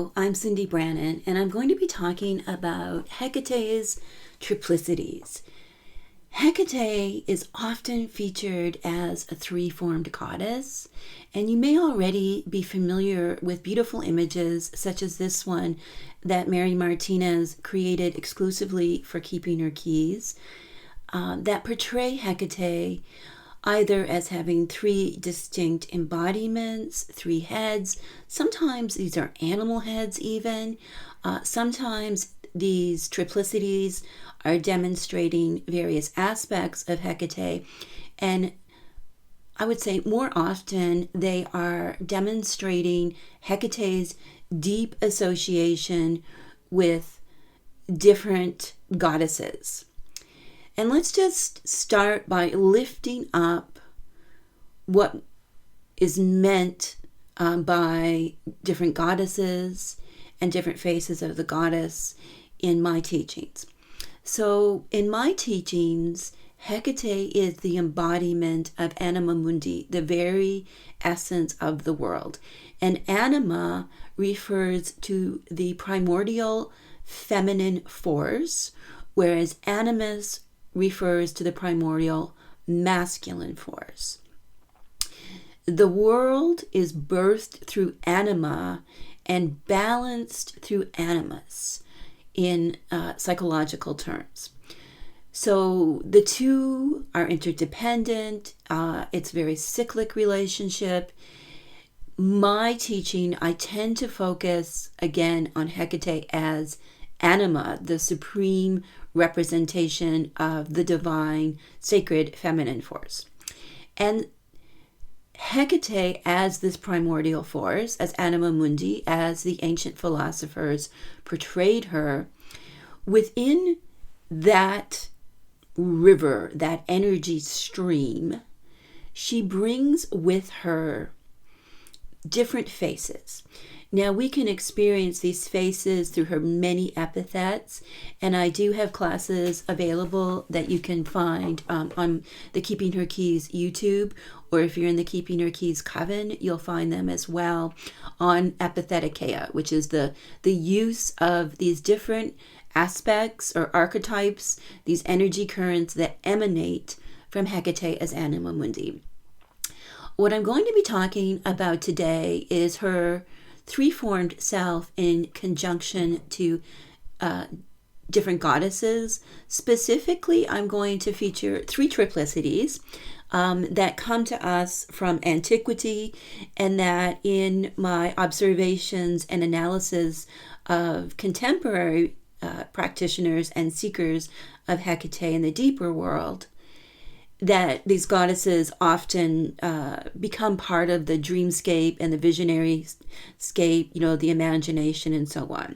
Hello, I'm Cindy Brannon, and I'm going to be talking about Hecate's triplicities. Hekate is often featured as a three-formed goddess, and you may already be familiar with beautiful images such as this one that Mary Martinez created exclusively for Keeping Her Keys that portray Hekate either as having three distinct embodiments, three heads. Sometimes these are animal heads even. Sometimes these triplicities are demonstrating various aspects of Hekate. And I would say more often they are demonstrating Hecate's deep association with different goddesses. And let's just start by lifting up what is meant by different goddesses and different faces of the goddess in my teachings. So in my teachings, Hekate is the embodiment of anima mundi, the very essence of the world. And anima refers to the primordial feminine force, whereas animus refers to the primordial masculine force. The world is birthed through anima and balanced through animus in psychological terms. So the two are interdependent. It's a very cyclic relationship. My teaching, I tend to focus again on Hekate as anima, the supreme representation of the divine, sacred feminine force. And Hekate as this primordial force, as anima mundi, as the ancient philosophers portrayed her, within that river, that energy stream, she brings with her different faces. Now, we can experience these faces through her many epithets, and I do have classes available that you can find on the Keeping Her Keys YouTube, or if you're in the Keeping Her Keys Coven, you'll find them as well on epitheticae, which is the use of these different aspects or archetypes, these energy currents that emanate from Hekate as anima mundi. What I'm going to be talking about today is her three-formed self in conjunction to different goddesses. Specifically, I'm going to feature three triplicities that come to us from antiquity, and that in my observations and analysis of contemporary practitioners and seekers of Hekate in the deeper world, that these goddesses often become part of the dreamscape and the visionary scape, the imagination and so on.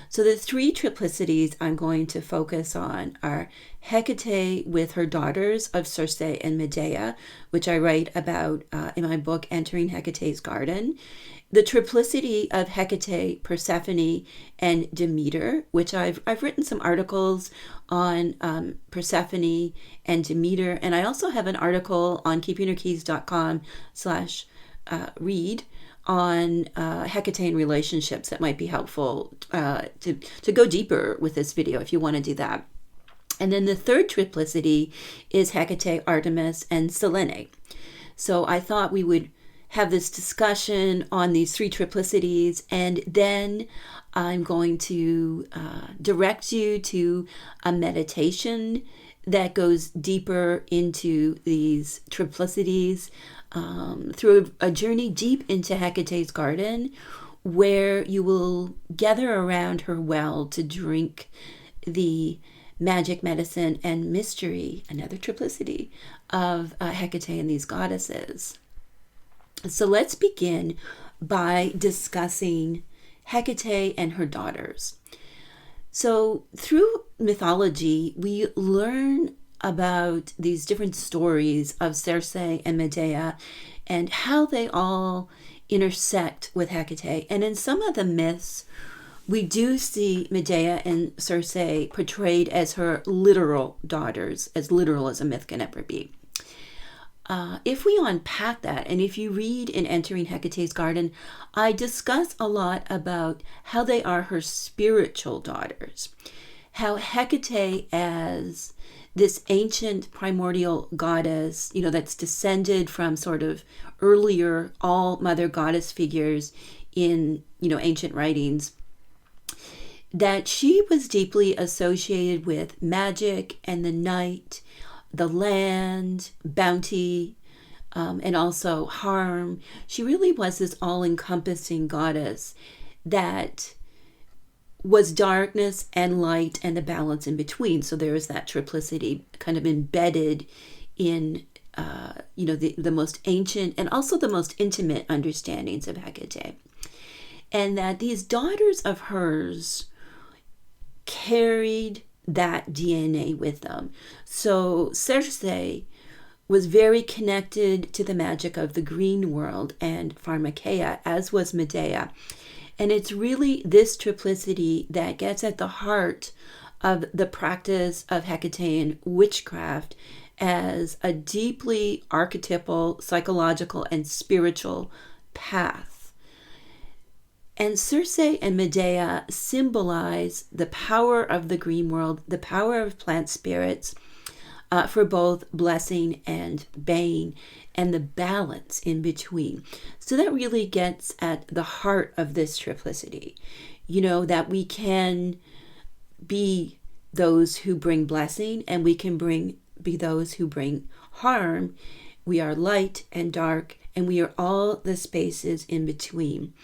So the three triplicities I'm going to focus on are Hekate with her daughters of Circe and Medea, which I write about in my book, Entering Hecate's Garden. The triplicity of Hekate, Persephone, and Demeter, which I've written some articles on Persephone and Demeter, and I also have an article on keepingherkeys.com/read on Hekate and relationships that might be helpful to go deeper with this video if you want to do that. And then the third triplicity is Hekate, Artemis, and Selene. So I thought we would have this discussion on these three triplicities, and then I'm going to direct you to a meditation that goes deeper into these triplicities through a journey deep into Hecate's garden, where you will gather around her well to drink the magic, medicine, and mystery, another triplicity of Hekate and these goddesses. So let's begin by discussing Hekate and her daughters. So through mythology, we learn about these different stories of Circe and Medea and how they all intersect with Hekate. And in some of the myths, we do see Medea and Circe portrayed as her literal daughters, as literal as a myth can ever be. if we unpack that, and if you read in Entering Hecate's Garden, I discuss a lot about how they are her spiritual daughters. How Hekate, as this ancient primordial goddess, that's descended from sort of earlier all-mother goddess figures in, ancient writings, that she was deeply associated with magic and the night, the land, bounty, and also harm. She really was this all-encompassing goddess that was darkness and light and the balance in between. So there is that triplicity kind of embedded in, the most ancient and also the most intimate understandings of Hekate. And that these daughters of hers carried that DNA with them. So Circe was very connected to the magic of the green world and pharmakeia, as was Medea. And it's really this triplicity that gets at the heart of the practice of Hecatean witchcraft as a deeply archetypal, psychological, and spiritual path. And Circe and Medea symbolize the power of the green world, the power of plant spirits, for both blessing and bane, and the balance in between. So that really gets at the heart of this triplicity, that we can be those who bring blessing and we can be those who bring harm. We are light and dark, and we are all the spaces in between.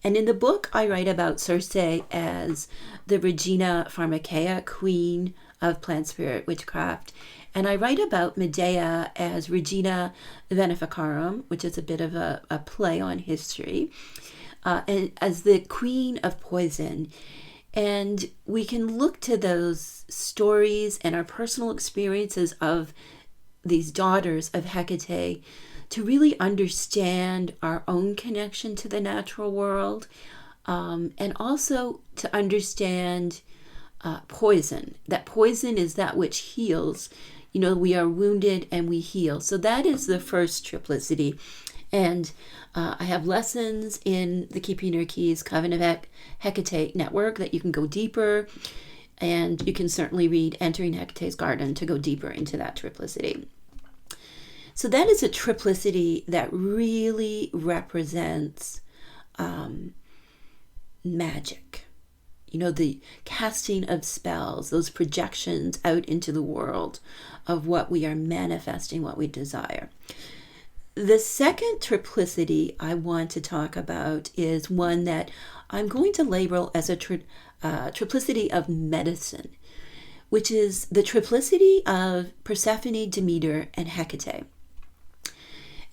And in the book, I write about Circe as the Regina Pharmakeia, queen of plant spirit witchcraft. And I write about Medea as Regina Veneficarum, which is a bit of a play on history, and as the queen of poison. And we can look to those stories and our personal experiences of these daughters of Hekate to really understand our own connection to the natural world, and also to understand poison. That poison is that which heals. We are wounded and we heal. So that is the first triplicity. And I have lessons in the Keeping Your Keys Coven of Hekate network that you can go deeper. And you can certainly read Entering Hecate's Garden to go deeper into that triplicity. So that is a triplicity that really represents magic. The casting of spells, those projections out into the world of what we are manifesting, what we desire. The second triplicity I want to talk about is one that I'm going to label as a triplicity of medicine, which is the triplicity of Persephone, Demeter, and Hekate.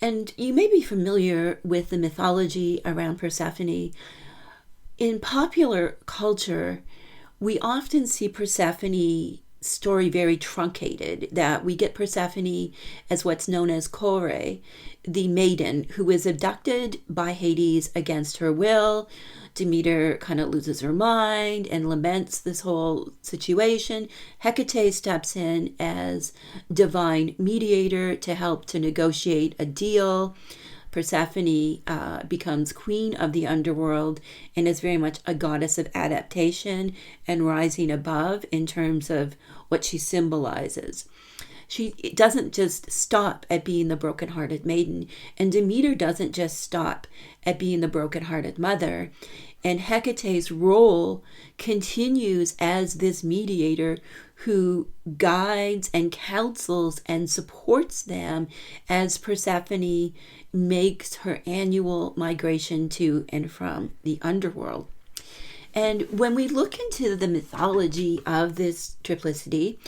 And you may be familiar with the mythology around Persephone. In popular culture, we often see Persephone's story very truncated, that we get Persephone as what's known as Kore, the maiden who is abducted by Hades against her will. Demeter kind of loses her mind and laments this whole situation. Hekate steps in as divine mediator to help to negotiate a deal. Persephone becomes queen of the underworld and is very much a goddess of adaptation and rising above in terms of what she symbolizes. She doesn't just stop at being the brokenhearted maiden, and Demeter doesn't just stop at being the brokenhearted mother. And Hecate's role continues as this mediator who guides and counsels and supports them as Persephone makes her annual migration to and from the underworld. And when we look into the mythology of this triplicity,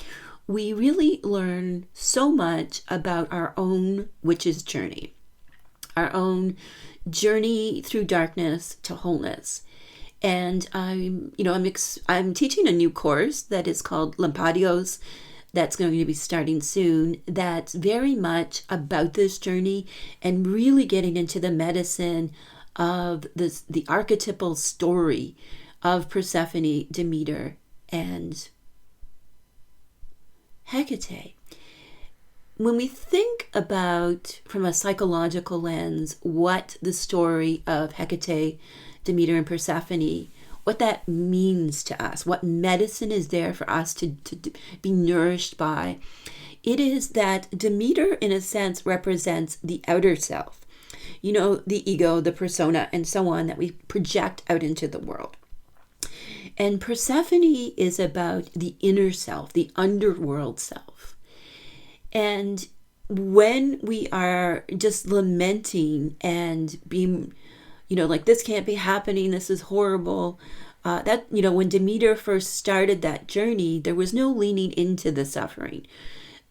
we really learn so much about our own witch's journey, our own journey through darkness to wholeness. And I'm teaching a new course that is called Lampadios, that's going to be starting soon, that's very much about this journey and really getting into the medicine of the archetypal story of Persephone, Demeter, and Hekate. When we think think about, from a psychological lens, what the story of Hekate, Demeter, and Persephone, what that means to us, what medicine is there for us to be nourished by, it is that Demeter, in a sense, represents the outer self. You know, the ego, the persona, and so on that we project out into the world. And Persephone is about the inner self, the underworld self. And when we are just lamenting and being, like, this can't be happening, this is horrible, when Demeter first started that journey, there was no leaning into the suffering.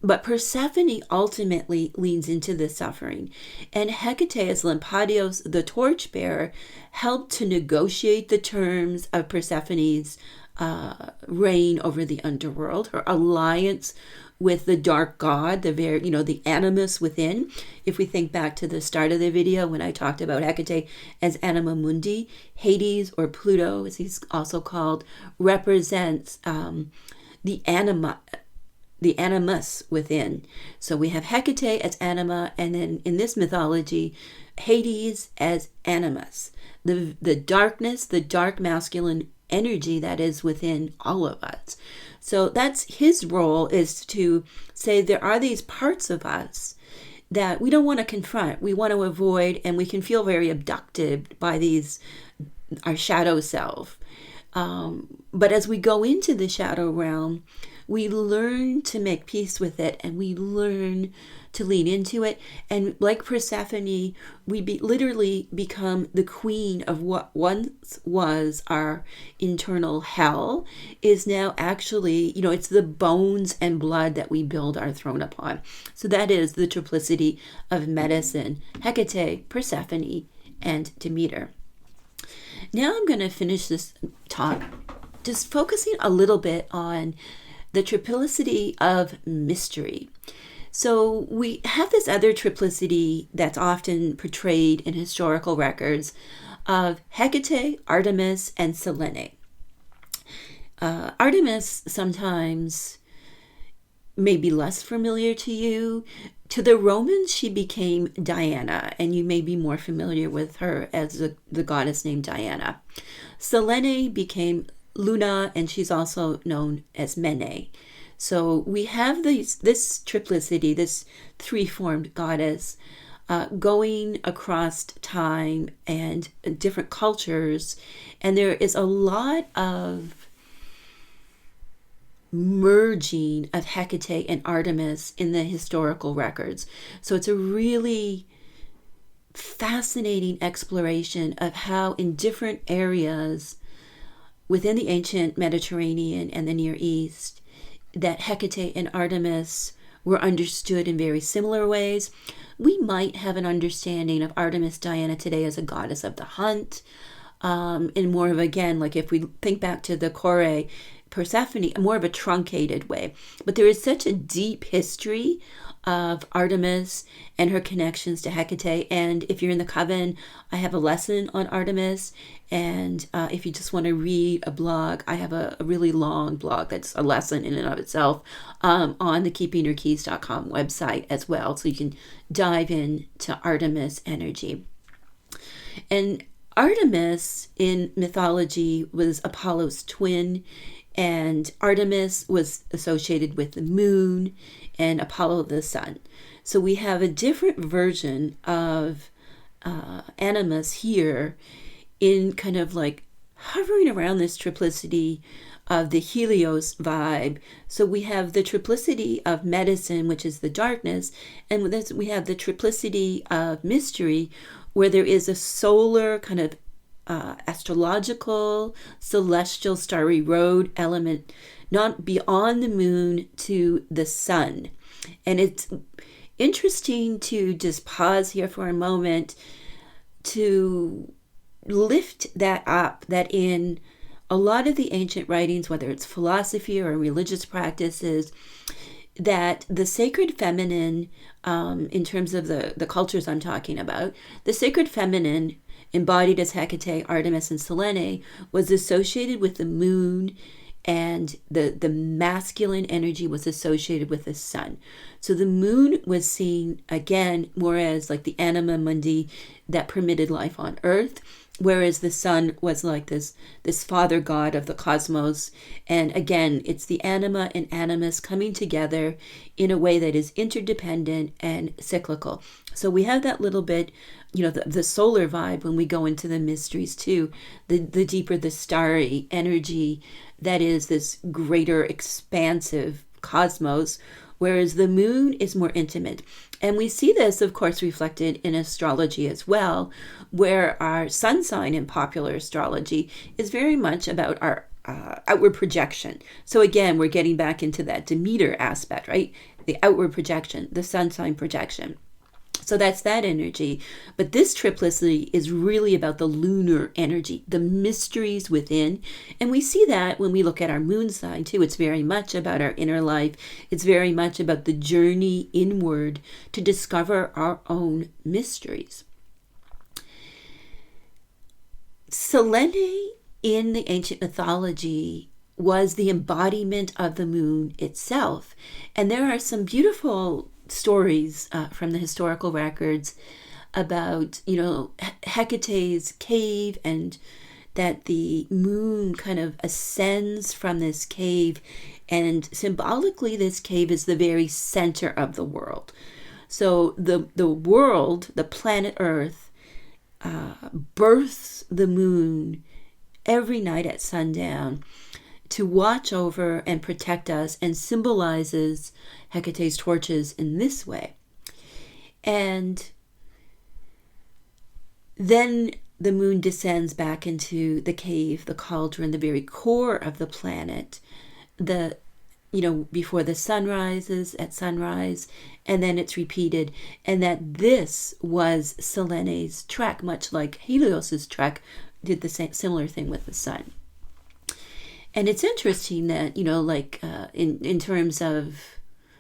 But Persephone ultimately leans into the suffering. And Hekate, as Lampadios, the torchbearer, helped to negotiate the terms of Persephone's reign over the underworld, her alliance with the dark god, the animus within. If we think back to the start of the video when I talked about Hekate as anima mundi, Hades, or Pluto, as he's also called, represents the animus within. So we have Hekate as anima, and then in this mythology, Hades as animus, the darkness, the dark masculine energy that is within all of us. So that's his role, is to say there are these parts of us that we don't want to confront, we want to avoid, and we can feel very abducted by our shadow self. But as we go into the shadow realm, we learn to make peace with it, and we learn to lean into it. And like Persephone, we literally become the queen of what once was our internal hell, is now actually, it's the bones and blood that we build our throne upon. So that is the triplicity of medicine: Hekate, Persephone, and Demeter. Now I'm going to finish this talk just focusing a little bit on the triplicity of mystery. So we have this other triplicity that's often portrayed in historical records of Hekate, Artemis, and Selene. Artemis sometimes may be less familiar to you. To the Romans, she became Diana, and you may be more familiar with her as the goddess named Diana. Selene became Luna, and she's also known as Mene. So we have this triplicity, this three-formed goddess, going across time and different cultures, and there is a lot of merging of Hekate and Artemis in the historical records. So it's a really fascinating exploration of how in different areas within the ancient Mediterranean and the Near East, that Hekate and Artemis were understood in very similar ways. We might have an understanding of Artemis Diana today as a goddess of the hunt, in more of, again, like if we think back to the Kore Persephone, more of a truncated way. But there is such a deep history of Artemis and her connections to Hekate. And if you're in the Coven, I have a lesson on Artemis. And if you just want to read a blog, I have a really long blog that's a lesson in and of itself on the keepingyourkeys.com website as well. So you can dive into Artemis energy. And Artemis in mythology was Apollo's twin, and Artemis was associated with the moon and Apollo the sun. So we have a different version of Animus here in kind of like hovering around this triplicity of the Helios vibe. So we have the triplicity of medicine, which is the darkness, and with this we have the triplicity of mystery, where there is a solar kind of astrological, celestial, starry road element, not beyond the moon to the sun. And it's interesting to just pause here for a moment to lift that up, that in a lot of the ancient writings, whether it's philosophy or religious practices, that the sacred feminine, in terms of the cultures I'm talking about, the sacred feminine embodied as Hekate, Artemis, and Selene was associated with the moon and the masculine energy was associated with the sun. So the moon was seen again more as like the anima mundi that permitted life on earth, whereas the sun was like this father god of the cosmos. And again, it's the anima and animus coming together in a way that is interdependent and cyclical. So we have that little bit, the solar vibe when we go into the mysteries too, the deeper the starry energy that is this greater expansive cosmos, whereas the moon is more intimate. And we see this, of course, reflected in astrology as well, where our sun sign in popular astrology is very much about our outward projection. So again, we're getting back into that Demeter aspect, right? The outward projection, the sun sign projection. So that's that energy. But this triplicity is really about the lunar energy, the mysteries within. And we see that when we look at our moon sign too. It's very much about our inner life. It's very much about the journey inward to discover our own mysteries. Selene in the ancient mythology was the embodiment of the moon itself. And there are some beautiful stories from the historical records about, Hecate's cave, and that the moon kind of ascends from this cave, and symbolically this cave is the very center of the world. So the world, the planet Earth, births the moon every night at sundown to watch over and protect us, and symbolizes Hecate's torches in this way. And then the moon descends back into the cave, the cauldron, the very core of the planet, before the sun rises at sunrise, and then it's repeated. And that this was Selene's trek, much like Helios's trek did the same similar thing with the sun. And it's interesting that, in terms of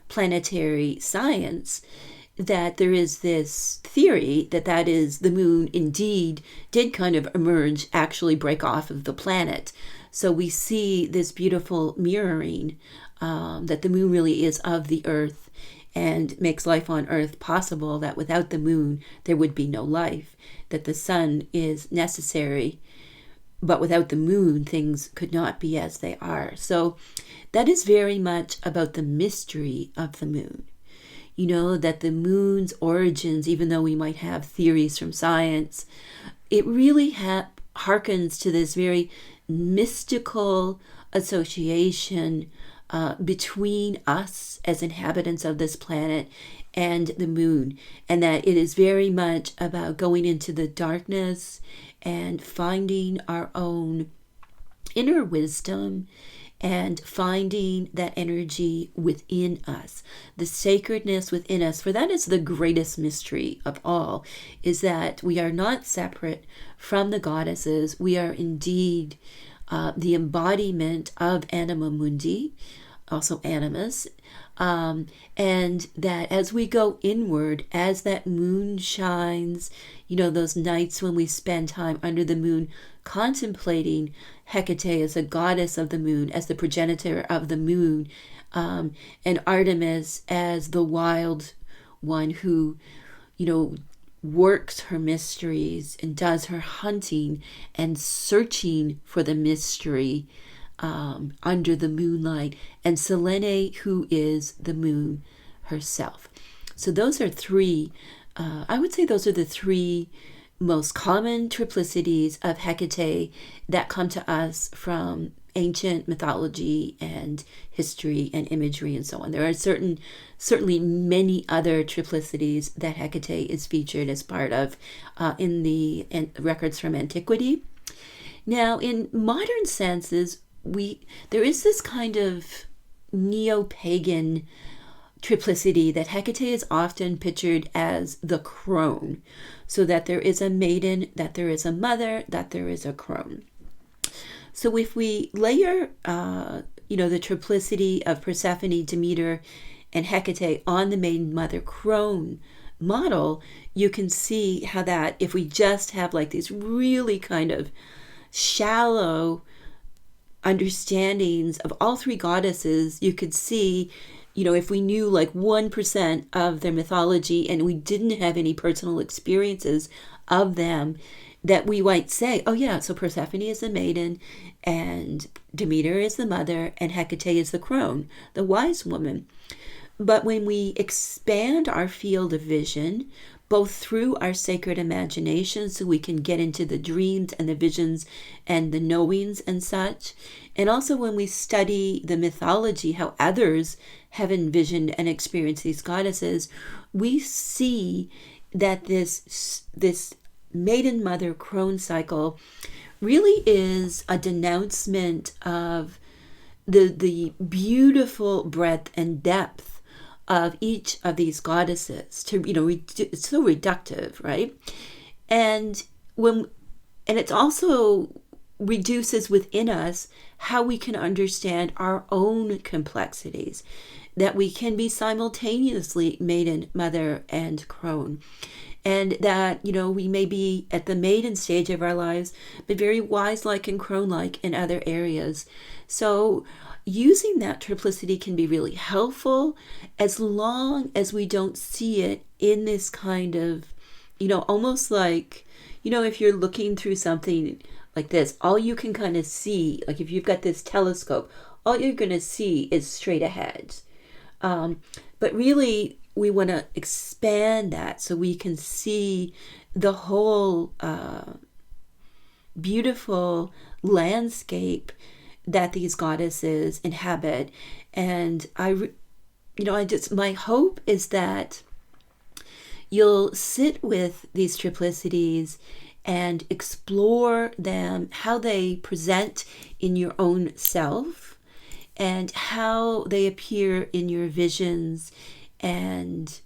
planetary science, that there is this theory that is the moon indeed did kind of emerge, actually break off of the planet. So we see this beautiful mirroring that the moon really is of the earth and makes life on earth possible, that without the moon there would be no life, that the sun is necessary, but without the moon, things could not be as they are. So that is very much about the mystery of the moon. That the moon's origins, even though we might have theories from science, it really harkens to this very mystical association between us as inhabitants of this planet and the moon. And that it is very much about going into the darkness and finding our own inner wisdom and finding that energy within us, the sacredness within us. For that is the greatest mystery of all, is that we are not separate from the goddesses. We are indeed the embodiment of anima mundi, also animus, and that as we go inward, as that moon shines, those nights when we spend time under the moon contemplating Hekate as a goddess of the moon, as the progenitor of the moon, and Artemis as the wild one who, works her mysteries and does her hunting and searching for the mystery under the moonlight, and Selene, who is the moon herself. So those are three, I would say those are the three most common triplicities of Hekate that come to us from ancient mythology and history and imagery and so on. There are certainly many other triplicities that Hekate is featured as part of in the records from antiquity. Now, in modern senses, there is this kind of neo-pagan triplicity that Hekate is often pictured as the crone, so that there is a maiden, that there is a mother, that there is a crone. So if we layer, the triplicity of Persephone, Demeter, and Hekate on the maiden mother crone model, you can see how that, if we just have like these really kind of shallow understandings of all three goddesses, you could see, if we knew like 1% of their mythology and we didn't have any personal experiences of them, that we might say, oh yeah, so Persephone is the maiden, and Demeter is the mother, and Hekate is the crone, the wise woman. But when we expand our field of vision, both through our sacred imagination, so we can get into the dreams and the visions and the knowings and such, and also when we study the mythology, how others have envisioned and experienced these goddesses, we see that this maiden mother crone cycle really is a denouncement of the beautiful breadth and depth of each of these goddesses. It's so reductive, right? And it also reduces within us how we can understand our own complexities, that we can be simultaneously maiden, mother, and crone. And that, we may be at the maiden stage of our lives, but very wise-like and crone-like in other areas. So using that triplicity can be really helpful as long as we don't see it in this kind of, almost like, if you're looking through something like this, all you can kind of see, like if you've got this telescope, all you're going to see is straight ahead. But really, we want to expand that so we can see the whole beautiful landscape that these goddesses inhabit. And my hope is that you'll sit with these triplicities and explore them, how they present in your own self and how they appear in your visions and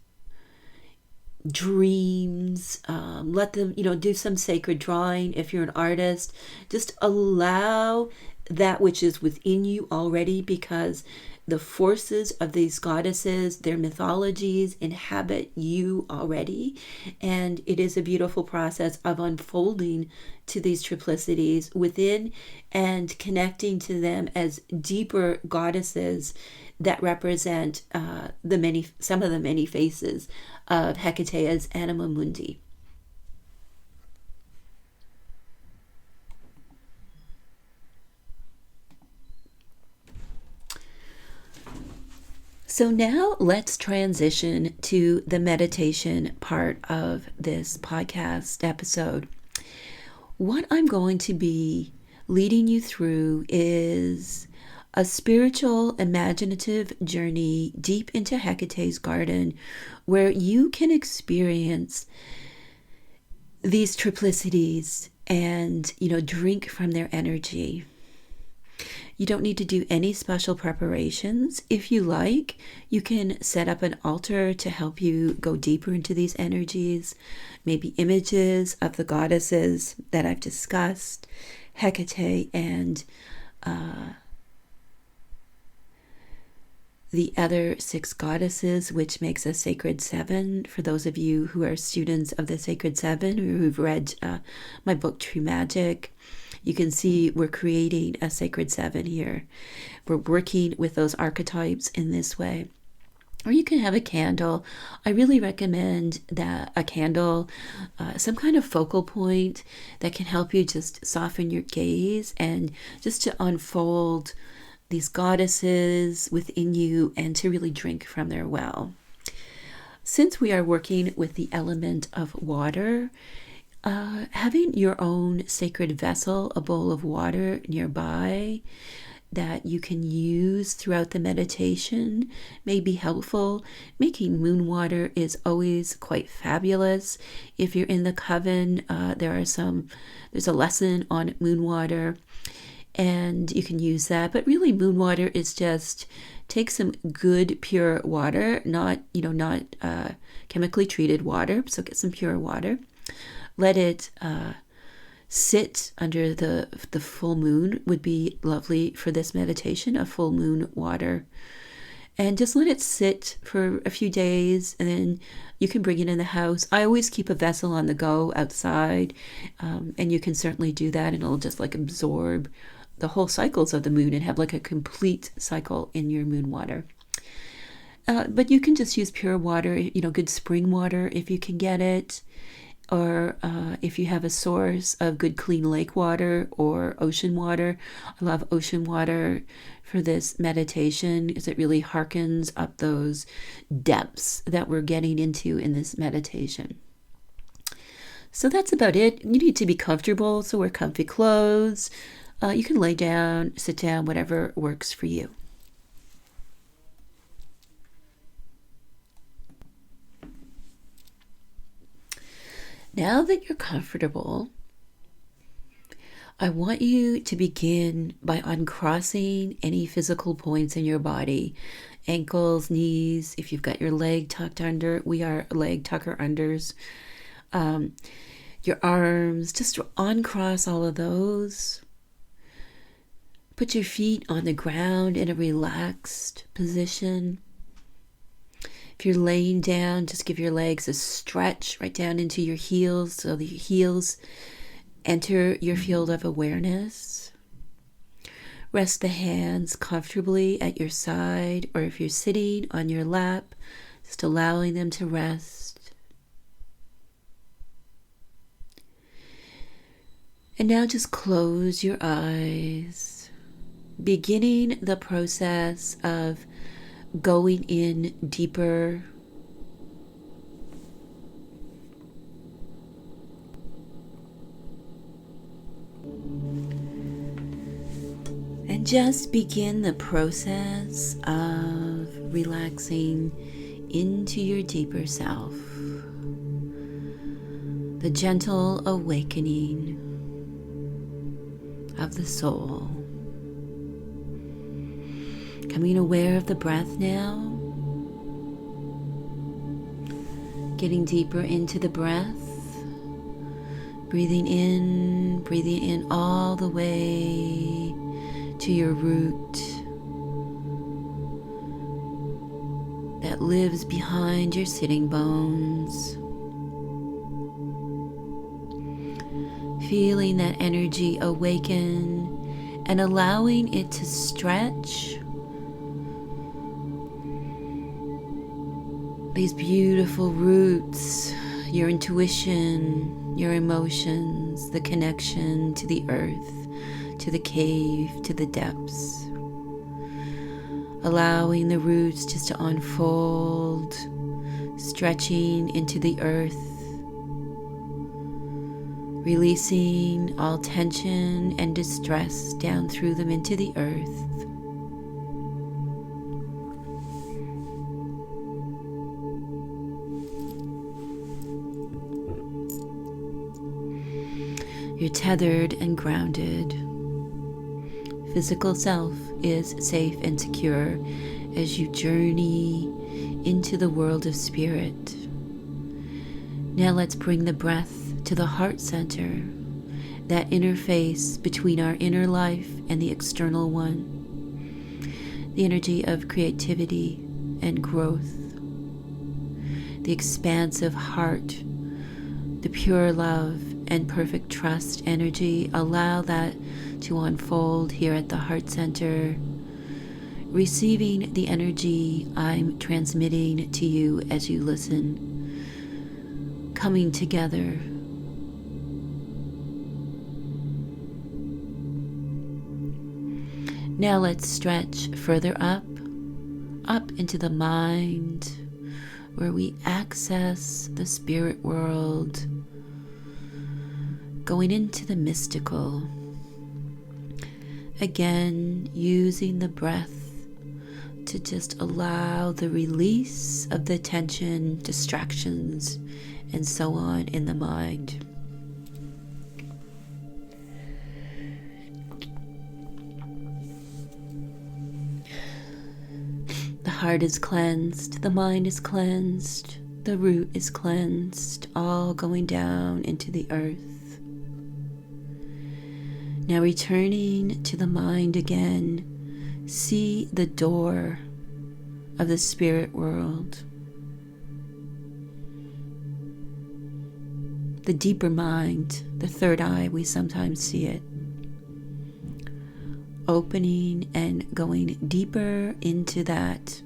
dreams. Let them, do some sacred drawing if you're an artist. Just allow that which is within you already, because the forces of these goddesses, their mythologies, inhabit you already. And it is a beautiful process of unfolding to these triplicities within and connecting to them as deeper goddesses that represent some of the many faces of Hekate as Anima Mundi. So now let's transition to the meditation part of this podcast episode. What I'm going to be leading you through is a spiritual, imaginative journey deep into Hecate's garden, where you can experience these triplicities and, drink from their energy. You don't need to do any special preparations. If you like, you can set up an altar to help you go deeper into these energies, maybe images of the goddesses that I've discussed, Hekate and the other 6 goddesses, which makes a sacred 7. For those of you who are students of the sacred 7 or who've read my book, True Magic, you can see we're creating a sacred 7 here. We're working with those archetypes in this way. Or you can have a candle. I really recommend that a candle, some kind of focal point that can help you just soften your gaze and just to unfold these goddesses within you and to really drink from their well. Since we are working with the element of water, having your own sacred vessel, a bowl of water nearby that you can use throughout the meditation may be helpful. Making moon water is always quite fabulous. If you're in the coven, there's a lesson on moon water, and you can use that. But really, moon water is just take some good pure water, not chemically treated water. So get some pure water. Let it sit under the full moon would be lovely for this meditation, a full moon water. And just let it sit for a few days, and then you can bring it in the house. I always keep a vessel on the go outside, and you can certainly do that, and it'll just absorb the whole cycles of the moon and have like a complete cycle in your moon water. But you can just use pure water, good spring water if you can get it, or if you have a source of good clean lake water or ocean water. I love ocean water for this meditation because it really harkens up those depths that we're getting into in this meditation. So that's about it. You need to be comfortable, so wear comfy clothes. You can lay down, sit down, whatever works for you. Now that you're comfortable, I want you to begin by uncrossing any physical points in your body. Ankles, knees, if you've got your leg tucked under, we are leg tucker unders. Your arms, just uncross all of those. Put your feet on the ground in a relaxed position. If you're laying down, just give your legs a stretch right down into your heels so the heels enter your field of awareness. Rest the hands comfortably at your side, or if you're sitting on your lap, just allowing them to rest. And now just close your eyes, beginning the process of going in deeper. And just begin the process of relaxing into your deeper self. The gentle awakening of the soul. Becoming aware of the breath now. Getting deeper into the breath. Breathing in all the way to your root that lives behind your sitting bones. Feeling that energy awaken and allowing it to stretch. These beautiful roots, your intuition, your emotions, the connection to the earth, to the cave, to the depths. Allowing the roots just to unfold, stretching into the earth, releasing all tension and distress down through them into the earth. You're tethered and grounded. Physical self is safe and secure as you journey into the world of spirit. Now let's bring the breath to the heart center, that interface between our inner life and the external one. The energy of creativity and growth. The expansive heart, the pure love and perfect trust energy. Allow that to unfold here at the heart center, receiving the energy I'm transmitting to you as you listen, coming together. Now let's stretch further up into the mind, where we access the spirit world, going into the mystical. Again, using the breath to just allow the release of the tension, distractions, and so on in the mind. The heart is cleansed, the mind is cleansed, the root is cleansed, all going down into the earth. Now returning to the mind again, see the door of the spirit world. The deeper mind, the third eye, we sometimes see it. opening and going deeper into that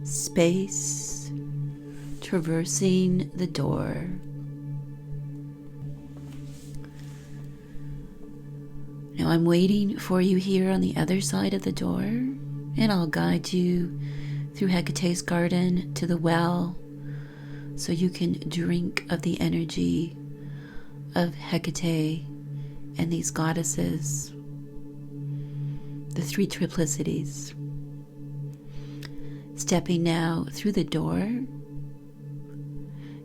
space, traversing the door. Now I'm waiting for you here on the other side of the door, and I'll guide you through Hecate's garden to the well so you can drink of the energy of Hekate and these goddesses, the three triplicities. Stepping now through the door,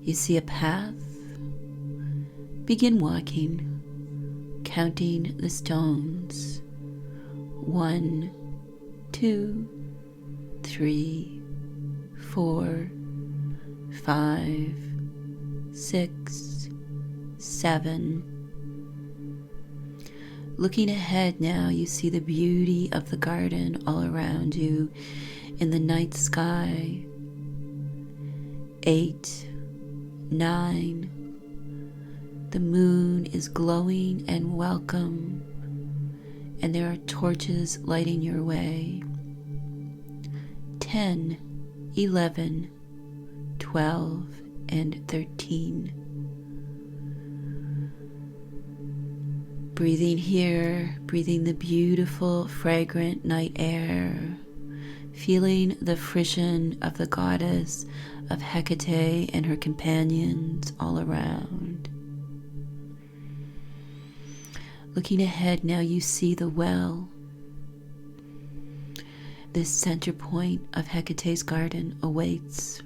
you see a path. Begin walking, counting the stones. 1, 2, 3, 4, 5, 6, 7. Looking ahead now, you see the beauty of the garden all around you in the night sky. 8, 9. The moon is glowing and welcome, and there are torches lighting your way. 10, 11, 12, and 13. Breathing here, breathing the beautiful, fragrant night air, feeling the frisson of the goddess of Hekate and her companions all around. Looking ahead now, you see the well. This center point of Hecate's garden awaits.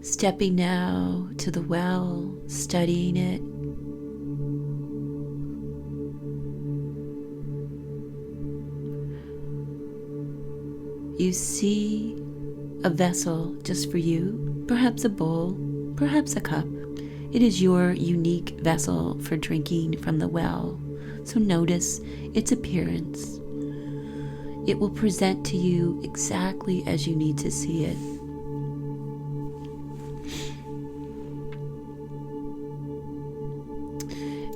Stepping now to the well, studying it. You see a vessel just for you, perhaps a bowl, perhaps a cup. It is your unique vessel for drinking from the well, so notice its appearance. It will present to you exactly as you need to see it.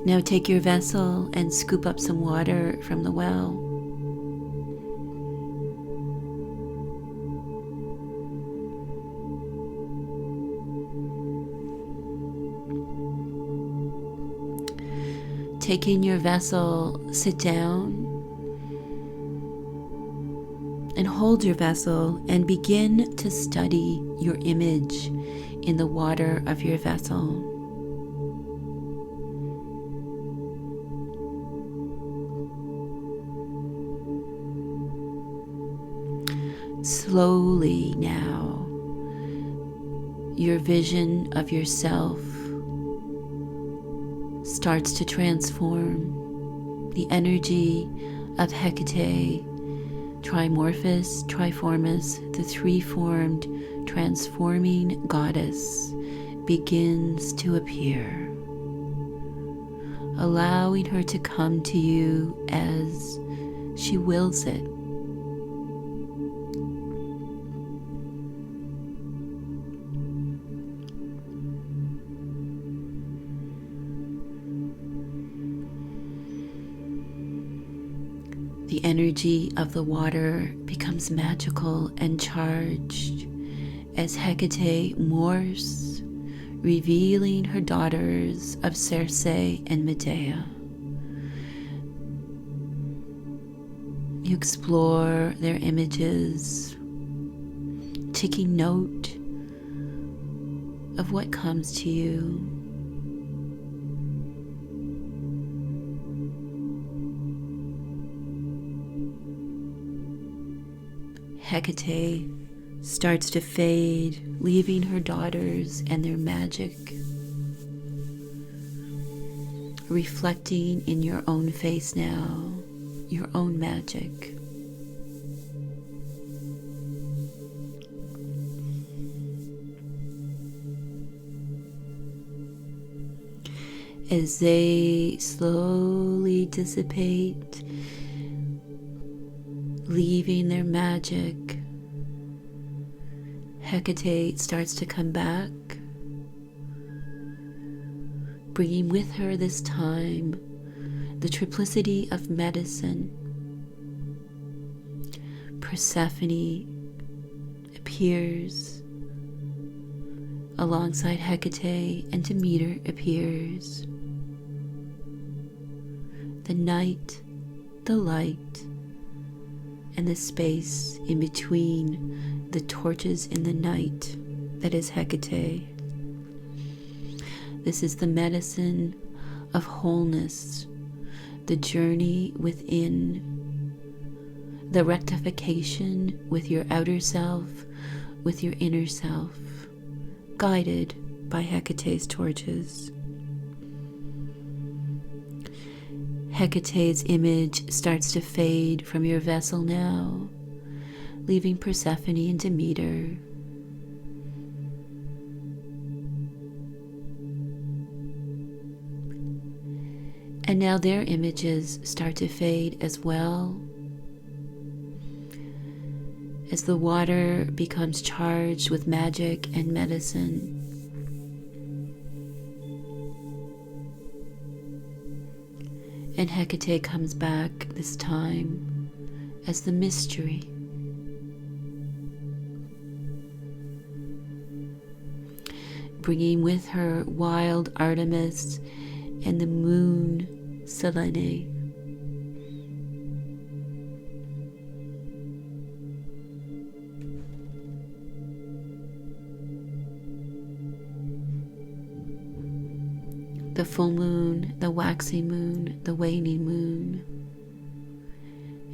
Now take your vessel and scoop up some water from the well. Taking your vessel, sit down and hold your vessel and begin to study your image in the water of your vessel. Slowly now, your vision of yourself starts to transform. The energy of Hekate, Trimorphis, Triformis, the three-formed transforming goddess, begins to appear, allowing her to come to you as she wills it. The energy of the water becomes magical and charged as Hekate morphs, revealing her daughters of Circe and Medea. You explore their images, taking note of what comes to you. Hekate starts to fade, leaving her daughters and their magic, reflecting in your own face now, your own magic. As they slowly dissipate, leaving their magic, Hekate starts to come back, bringing with her this time the triplicity of medicine. Persephone appears alongside Hekate, and Demeter appears. The night, the light, and the space in between the torches in the night, that is Hekate. This is the medicine of wholeness, the journey within, the rectification with your outer self, with your inner self, guided by Hecate's torches. Hecate's image starts to fade from your vessel now, leaving Persephone and Demeter. And now their images start to fade as well, as the water becomes charged with magic and medicine. And Hekate comes back this time as the mystery. Bringing with her wild Artemis and the moon Selene. The full moon, the waxing moon, the waning moon,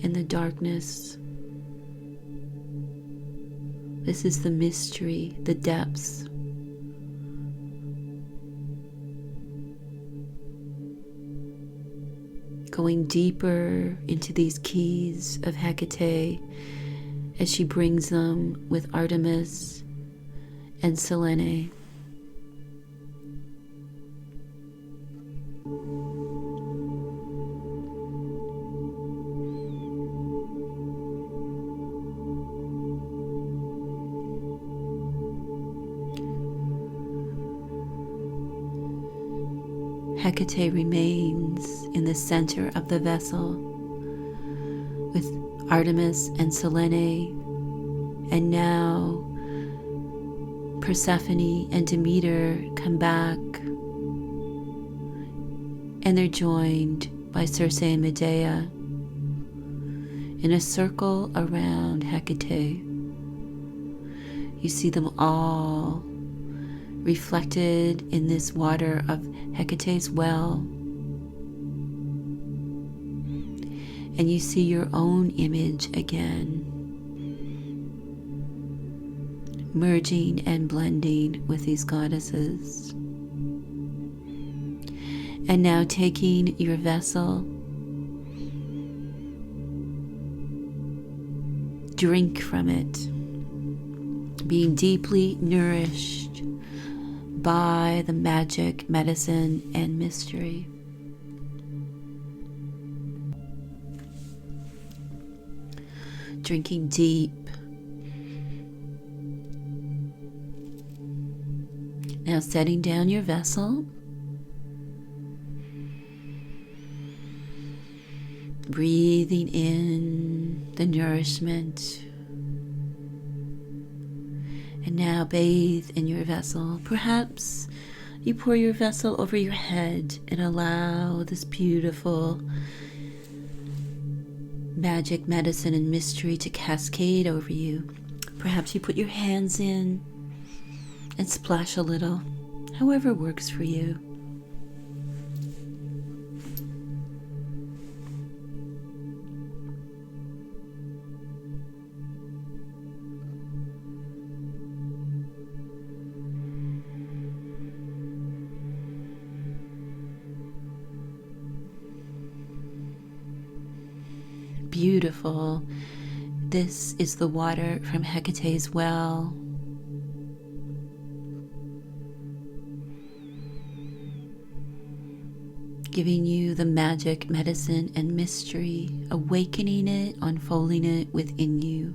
and the darkness. This is the mystery, the depths. Going deeper into these keys of Hekate as she brings them with Artemis and Selene. Hekate remains in the center of the vessel with Artemis and Selene, and now Persephone and Demeter come back, and they're joined by Circe and Medea in a circle around Hekate. You see them all reflected in this water of Hecate's well, and you see your own image again, merging and blending with these goddesses. And now taking your vessel, drink from it, being deeply nourished by the magic, medicine, and mystery. Drinking deep. Now setting down your vessel. Breathing in the nourishment. And now bathe in your vessel. Perhaps you pour your vessel over your head and allow this beautiful magic, medicine, and mystery to cascade over you. Perhaps you put your hands in and splash a little, however works for you. Beautiful. This is the water from Hecate's well. Giving you the magic, medicine, and mystery, awakening it, unfolding it within you,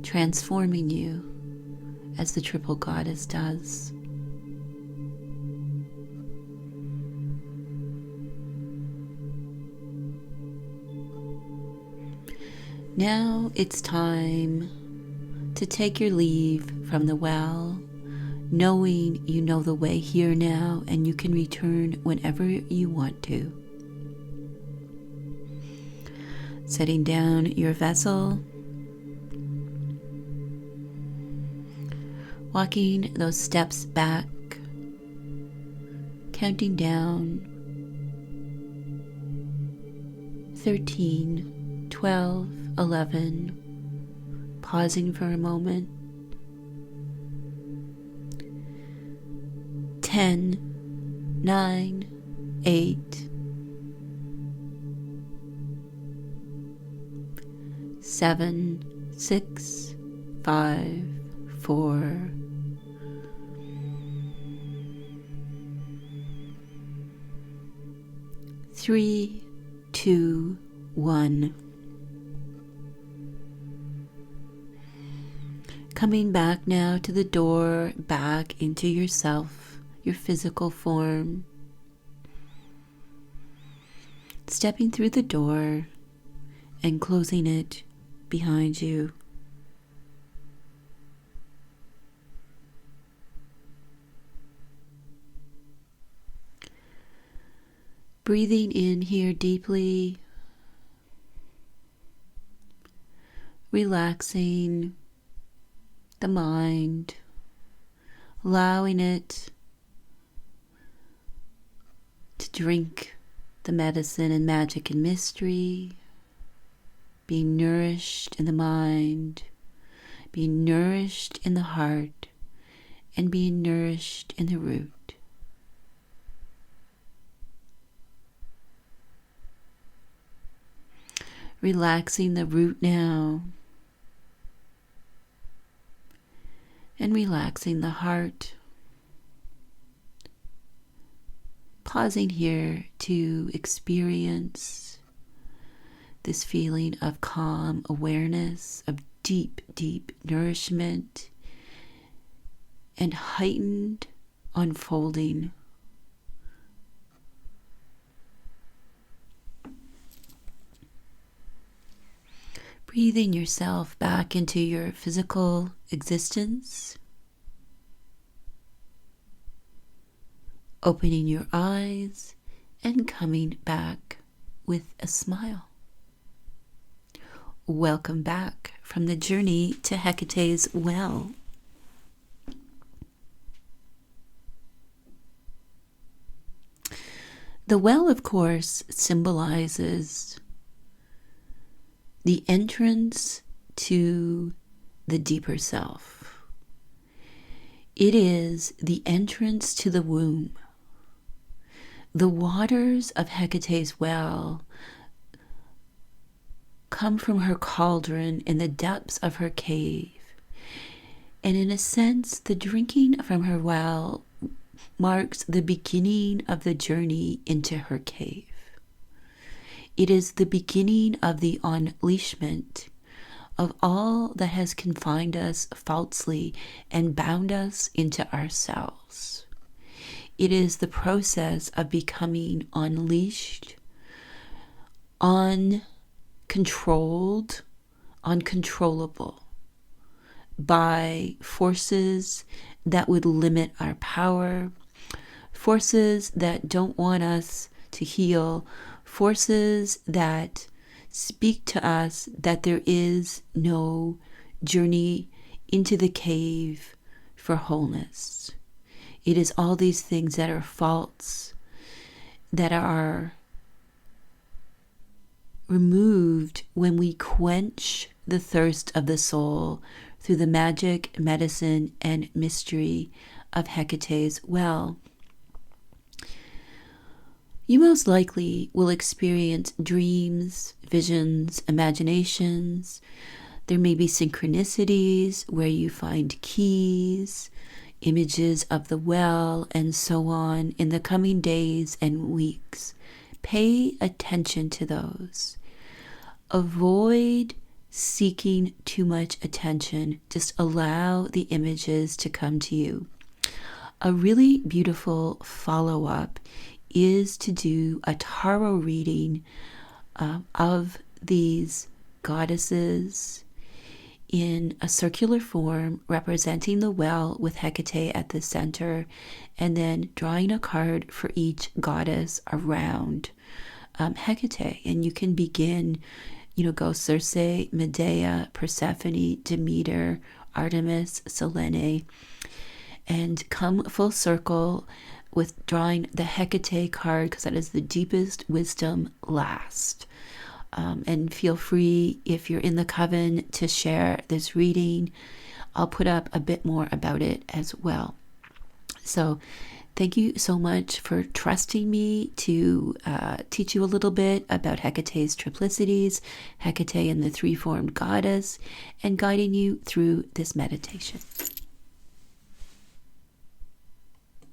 transforming you as the triple goddess does. Now it's time to take your leave from the well, knowing you know the way here now and you can return whenever you want to. Setting down your vessel, walking those steps back, counting down 13, 12, 11, pausing for a moment, 10, 9, 8, 7, 6, 5, 4, 3, 2, 1. Coming back now to the door, back into yourself, your physical form. Stepping through the door and closing it behind you. Breathing in here deeply, relaxing the mind, allowing it to drink the medicine and magic and mystery, being nourished in the mind, being nourished in the heart, and being nourished in the root. Relaxing the root now, and relaxing the heart. Pausing here to experience this feeling of calm awareness, of deep, deep nourishment, and heightened unfolding. Breathing yourself back into your physical existence. Opening your eyes and coming back with a smile. Welcome back from the journey to Hecate's well. The well, of course, symbolizes the entrance to the deeper self. It is the entrance to the womb. The waters of Hecate's well come from her cauldron in the depths of her cave. And in a sense, the drinking from her well marks the beginning of the journey into her cave. It is the beginning of the unleashment of all that has confined us falsely and bound us into ourselves. It is the process of becoming unleashed, uncontrolled, uncontrollable by forces that would limit our power, forces that don't want us to heal, forces that speak to us that there is no journey into the cave for wholeness. It is all these things that are false, that are removed when we quench the thirst of the soul through the magic, medicine, and mystery of Hecate's well. You most likely will experience dreams, visions, imaginations. There may be synchronicities where you find keys, images of the well, and so on in the coming days and weeks. Pay attention to those. Avoid seeking too much attention. Just allow the images to come to you. A really beautiful follow-up is to do a tarot reading of these goddesses in a circular form representing the well with Hekate at the center, and then drawing a card for each goddess around Hekate. And you can begin, go Circe, Medea, Persephone, Demeter, Artemis, Selene, and come full circle with drawing the Hekate card, because that is the deepest wisdom last. And feel free, if you're in the coven, to share this reading. I'll put up a bit more about it as well. So thank you so much for trusting me to teach you a little bit about Hecate's triplicities, Hekate and the three-formed goddess, and guiding you through this meditation.